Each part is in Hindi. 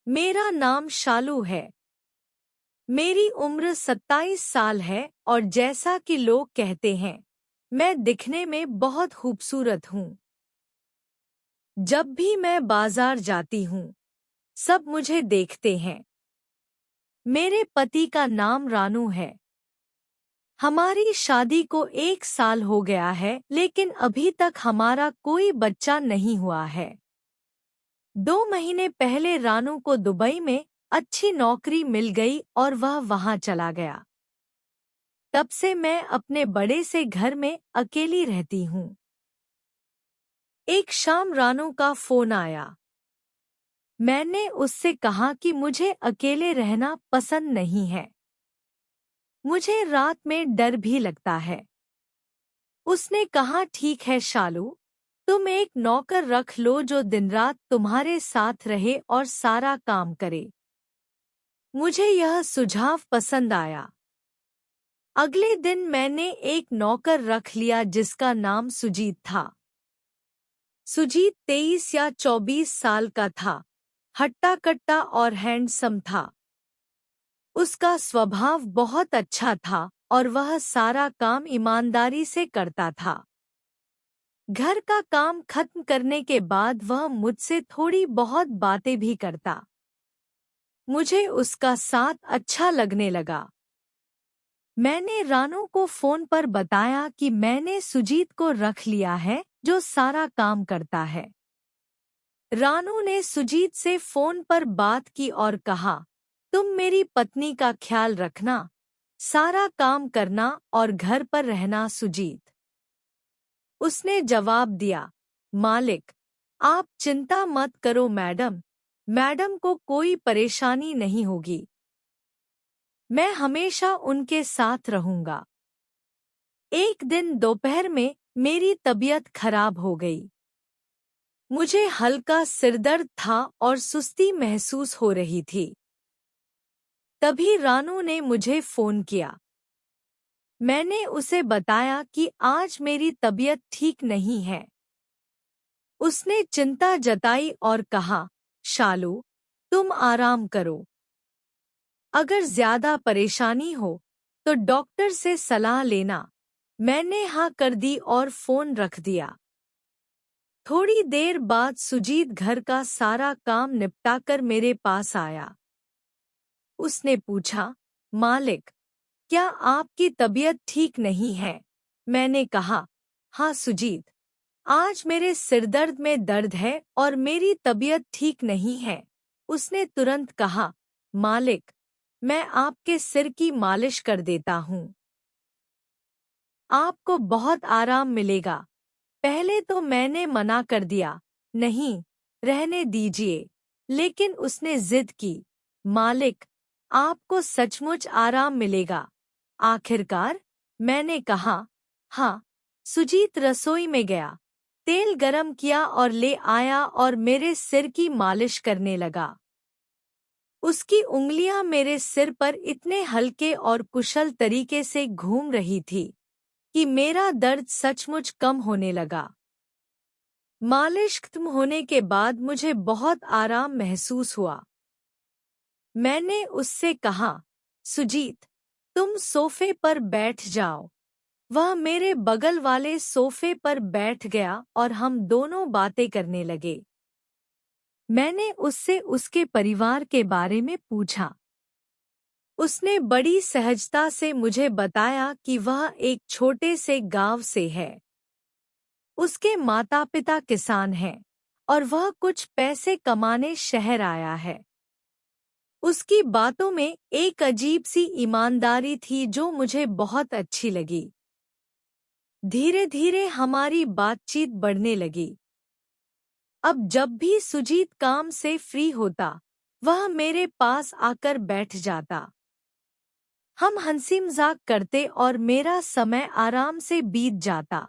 मेरा नाम शालू है। मेरी उम्र 27 साल है और जैसा कि लोग कहते हैं, मैं दिखने में बहुत खूबसूरत हूँ। जब भी मैं बाजार जाती हूँ, सब मुझे देखते हैं। मेरे पति का नाम रानू है। हमारी शादी को 1 साल हो गया है, लेकिन अभी तक हमारा कोई बच्चा नहीं हुआ है। 2 महीने पहले रानू को दुबई में अच्छी नौकरी मिल गई और वह वहां चला गया। तब से मैं अपने बड़े से घर में अकेली रहती हूँ। एक शाम रानू का फोन आया। मैंने उससे कहा कि मुझे अकेले रहना पसंद नहीं है। मुझे रात में डर भी लगता है। उसने कहा, ठीक है शालू, तुम एक नौकर रख लो जो दिन रात तुम्हारे साथ रहे और सारा काम करे। मुझे यह सुझाव पसंद आया। अगले दिन मैंने एक नौकर रख लिया जिसका नाम सुजीत था। सुजीत 23 या 24 साल का था, हट्टा कट्टा और हैंडसम था। उसका स्वभाव बहुत अच्छा था और वह सारा काम ईमानदारी से करता था। घर का काम खत्म करने के बाद वह मुझसे थोड़ी बहुत बातें भी करता। मुझे उसका साथ अच्छा लगने लगा। मैंने रानू को फोन पर बताया कि मैंने सुजीत को रख लिया है जो सारा काम करता है। रानू ने सुजीत से फोन पर बात की और कहा, तुम मेरी पत्नी का ख्याल रखना, सारा काम करना और घर पर रहना सुजीत। उसने जवाब दिया, मालिक, आप चिंता मत करो मैडम, मैडम को कोई परेशानी नहीं होगी। मैं हमेशा उनके साथ रहूंगा। एक दिन दोपहर में मेरी तबीयत खराब हो गई। मुझे हल्का सिरदर्द था और सुस्ती महसूस हो रही थी। तभी रानू ने मुझे फोन किया। मैंने उसे बताया कि आज मेरी तबीयत ठीक नहीं है। उसने चिंता जताई और कहा, शालू, तुम आराम करो। अगर ज्यादा परेशानी हो तो डॉक्टर से सलाह लेना। मैंने हाँ कर दी और फोन रख दिया। थोड़ी देर बाद सुजीत घर का सारा काम निपटाकर मेरे पास आया। उसने पूछा, मालिक, क्या आपकी तबीयत ठीक नहीं है? मैंने कहा, हाँ सुजीत, आज मेरे सिरदर्द में दर्द है और मेरी तबीयत ठीक नहीं है। उसने तुरंत कहा, मालिक, मैं आपके सिर की मालिश कर देता हूँ। आपको बहुत आराम मिलेगा। पहले तो मैंने मना कर दिया, नहीं, रहने दीजिए, लेकिन उसने जिद की, मालिक, आपको सचमुच आराम मिलेगा। आखिरकार मैंने कहा, हाँ। सुजीत रसोई में गया, तेल गरम किया और ले आया और मेरे सिर की मालिश करने लगा। उसकी उंगलियां मेरे सिर पर इतने हल्के और कुशल तरीके से घूम रही थी कि मेरा दर्द सचमुच कम होने लगा। मालिश खत्म होने के बाद मुझे बहुत आराम महसूस हुआ। मैंने उससे कहा, सुजीत, तुम सोफे पर बैठ जाओ। वह मेरे बगल वाले सोफे पर बैठ गया और हम दोनों बातें करने लगे। मैंने उससे उसके परिवार के बारे में पूछा। उसने बड़ी सहजता से मुझे बताया कि वह एक छोटे से गांव से है। उसके माता पिता किसान हैं और वह कुछ पैसे कमाने शहर आया है। उसकी बातों में एक अजीब सी ईमानदारी थी जो मुझे बहुत अच्छी लगी। धीरे धीरे हमारी बातचीत बढ़ने लगी। अब जब भी सुजीत काम से फ्री होता, वह मेरे पास आकर बैठ जाता। हम हंसी मजाक करते और मेरा समय आराम से बीत जाता।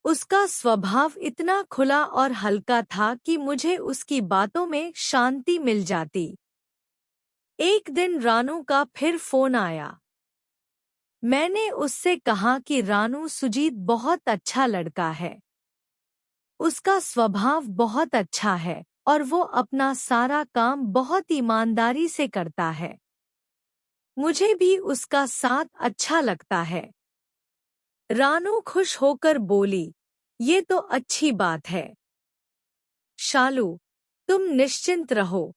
उसका स्वभाव इतना खुला और हल्का था कि मुझे उसकी बातों में शांति मिल जाती। एक दिन रानू का फिर फोन आया। मैंने उससे कहा कि रानू, सुजीत बहुत अच्छा लड़का है। उसका स्वभाव बहुत अच्छा है और वो अपना सारा काम बहुत ईमानदारी से करता है। मुझे भी उसका साथ अच्छा लगता है। रानू खुश होकर बोली, ये तो अच्छी बात है। शालू, तुम निश्चिंत रहो।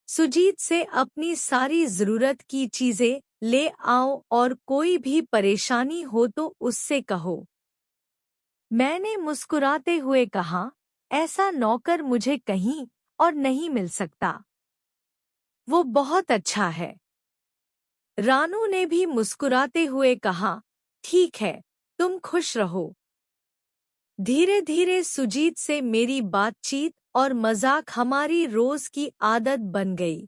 सुजीत से अपनी सारी जरूरत की चीजें ले आओ और कोई भी परेशानी हो तो उससे कहो। मैंने मुस्कुराते हुए कहा, ऐसा नौकर मुझे कहीं और नहीं मिल सकता। वो बहुत अच्छा है। रानू ने भी मुस्कुराते हुए कहा, ठीक है, तुम खुश रहो। धीरे धीरे सुजीत से मेरी बातचीत और मजाक हमारी रोज की आदत बन गई।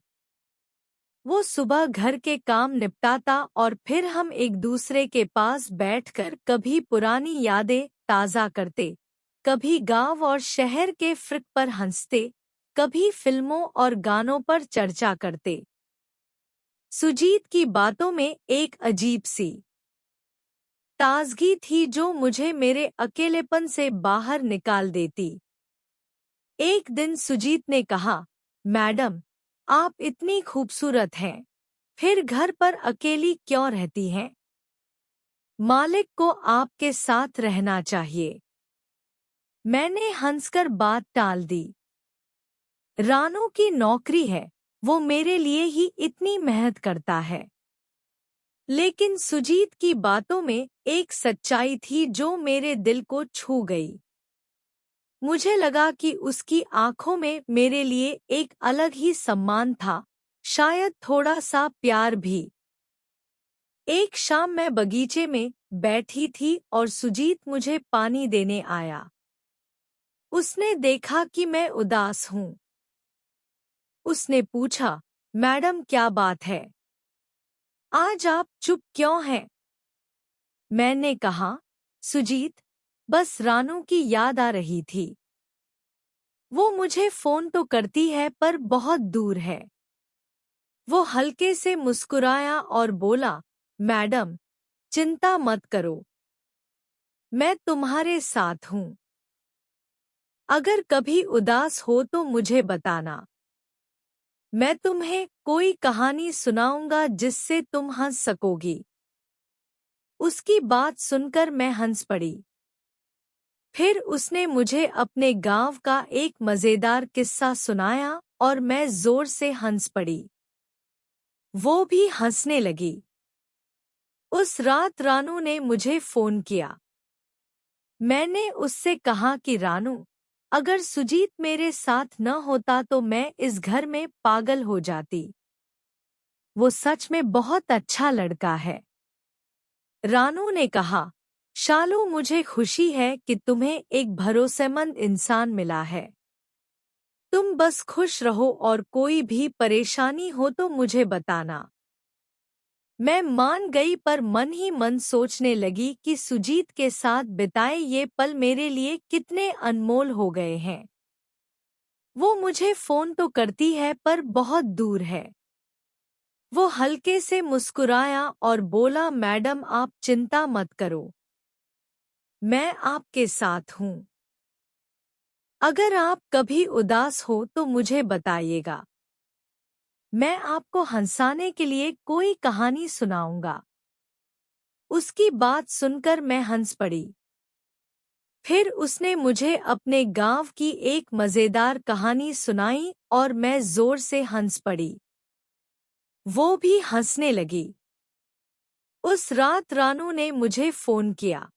वो सुबह घर के काम निपटाता और फिर हम एक दूसरे के पास बैठकर कभी पुरानी यादें ताज़ा करते, कभी गांव और शहर के फर्क पर हंसते, कभी फिल्मों और गानों पर चर्चा करते। सुजीत की बातों में एक अजीब सी ताजगी थी जो मुझे मेरे अकेलेपन से बाहर निकाल देती। एक दिन सुजीत ने कहा, मैडम, आप इतनी खूबसूरत हैं, फिर घर पर अकेली क्यों रहती हैं? मालिक को आपके साथ रहना चाहिए। मैंने हंसकर बात टाल दी। रानू की नौकरी है, वो मेरे लिए ही इतनी मेहनत करता है। लेकिन सुजीत की बातों में एक सच्चाई थी जो मेरे दिल को छू गई। मुझे लगा कि उसकी आंखों में मेरे लिए एक अलग ही सम्मान था, शायद थोड़ा सा प्यार भी। एक शाम मैं बगीचे में बैठी थी और सुजीत मुझे पानी देने आया। उसने देखा कि मैं उदास हूँ। उसने पूछा, मैडम क्या बात है? आज आप चुप क्यों हैं? मैंने कहा, सुजीत, बस रानू की याद आ रही थी। वो मुझे फोन तो करती है पर बहुत दूर है। वो हल्के से मुस्कुराया और बोला, मैडम, चिंता मत करो, मैं तुम्हारे साथ हूँ। अगर कभी उदास हो तो मुझे बताना। मैं तुम्हें कोई कहानी सुनाऊंगा जिससे तुम हंस सकोगी। उसकी बात सुनकर मैं हंस पड़ी। फिर उसने मुझे अपने गांव का एक मजेदार किस्सा सुनाया और मैं जोर से हंस पड़ी। वो भी हंसने लगी। उस रात रानू ने मुझे फोन किया। मैंने उससे कहा कि रानू, अगर सुजीत मेरे साथ न होता तो मैं इस घर में पागल हो जाती। वो सच में बहुत अच्छा लड़का है। रानू ने कहा, शालू, मुझे खुशी है कि तुम्हें एक भरोसेमंद इंसान मिला है। तुम बस खुश रहो और कोई भी परेशानी हो तो मुझे बताना। मैं मान गई पर मन ही मन सोचने लगी कि सुजीत के साथ बिताए ये पल मेरे लिए कितने अनमोल हो गए हैं। वो मुझे फोन तो करती है पर बहुत दूर है। वो हल्के से मुस्कुराया और बोला, मैडम आप चिंता मत करो, मैं आपके साथ हूँ। अगर आप कभी उदास हो तो मुझे बताइएगा। मैं आपको हंसाने के लिए कोई कहानी सुनाऊंगा। उसकी बात सुनकर मैं हंस पड़ी। फिर उसने मुझे अपने गांव की एक मजेदार कहानी सुनाई और मैं जोर से हंस पड़ी। वो भी हंसने लगी। उस रात रानू ने मुझे फोन किया।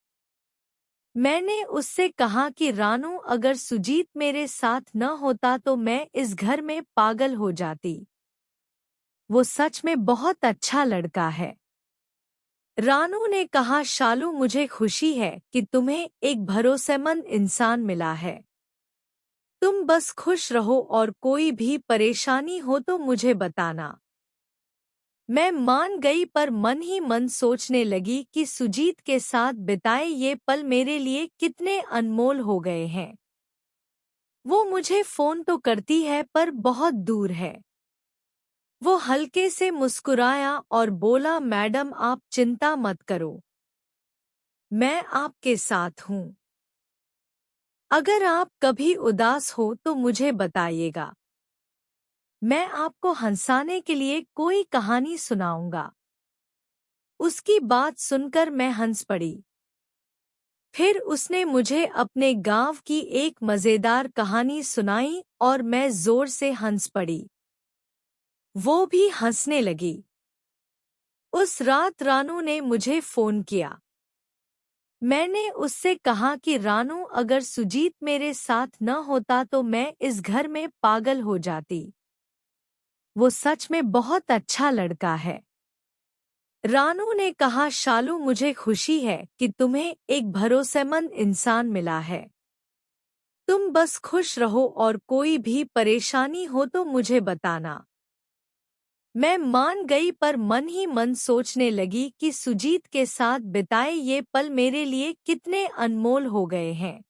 मैंने उससे कहा कि रानू, अगर सुजीत मेरे साथ न होता तो मैं इस घर में पागल हो जाती। वो सच में बहुत अच्छा लड़का है। रानू ने कहा, शालू, मुझे खुशी है कि तुम्हें एक भरोसेमंद इंसान मिला है। तुम बस खुश रहो और कोई भी परेशानी हो तो मुझे बताना। मैं मान गई पर मन ही मन सोचने लगी कि सुजीत के साथ बिताए ये पल मेरे लिए कितने अनमोल हो गए हैं। वो मुझे फोन तो करती है पर बहुत दूर है। वो हल्के से मुस्कुराया और बोला, मैडम आप चिंता मत करो, मैं आपके साथ हूँ। अगर आप कभी उदास हो तो मुझे बताइएगा। मैं आपको हंसाने के लिए कोई कहानी सुनाऊंगा। उसकी बात सुनकर मैं हंस पड़ी। फिर उसने मुझे अपने गांव की एक मजेदार कहानी सुनाई और मैं जोर से हंस पड़ी। वो भी हंसने लगी। उस रात रानू ने मुझे फोन किया। मैंने उससे कहा कि रानू, अगर सुजीत मेरे साथ न होता तो मैं इस घर में पागल हो जाती। वो सच में बहुत अच्छा लड़का है। रानू ने कहा, शालू, मुझे खुशी है कि तुम्हें एक भरोसेमंद इंसान मिला है। तुम बस खुश रहो और कोई भी परेशानी हो तो मुझे बताना। मैं मान गई, पर मन ही मन सोचने लगी कि सुजीत के साथ बिताए ये पल मेरे लिए कितने अनमोल हो गए हैं।